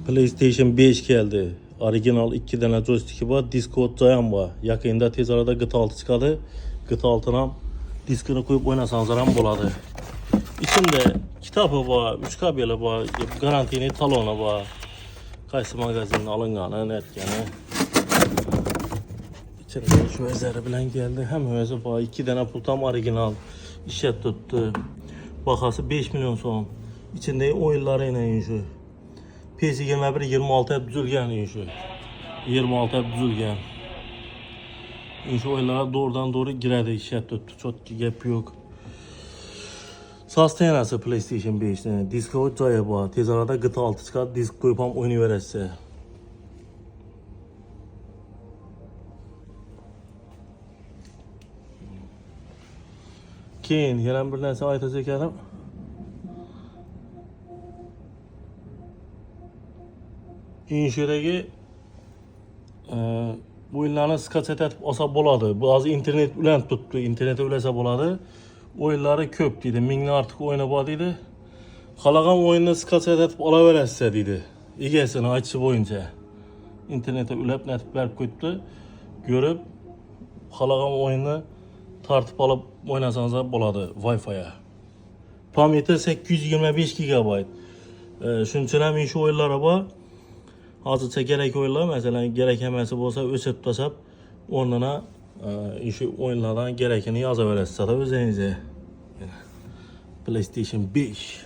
PlayStation 5 geldi. Orijinal 2 tane joystick'i var. Discord cayan var. Yakında tez arada GTA 6 çıkadı. GTA 6'dan diskini koyup oynasanız ham boladı. İçinde kitabı var, 3 kabeli var, garantili talonu var. Qaysi magazinden alınğanı, netkəni. İçinde şu özləri bilen geldi. Hem özü var, 2 tane pultam orijinal işe tuttu. Bakası 5 milyon son. İçinde oyunları ile şu. PS 21 26 düzülgen şu. 26 düzülgen. Şu oyunlara doğrudan doğru girədi, işe tuttu. Çok gap yok. Sustainası PlayStation 5'te. Disko caya var. Tez arada GTA 6 çıkar. Disk koyup ham oynayıverəsə. Keyin yana bir narsa aytacak edim. İnşedeki bu oyunlarını skaçet etip olsa boladı. Bazı internet ulan tuttu. İnternete ulasa boladı. Oyunları köp dedi. Mingle artık oynabadıydı. Kalağan oyununu skaçet etip alaverəsə dedi. İgesini açı boyunca. İnternete ulap netip verip koydu. Görüp kalağan oyunu tartıp alıp oynasanız da boladı Wi-Fi'ye. Pameti 825 GB. Şunçunam şu oyunlara var. Hazırca gerek oyunlar mesela gerek hemensi olsa öse tutasap onlara şu oyunlardan gerekeni yazaverəsiz da özünüze. PlayStation 5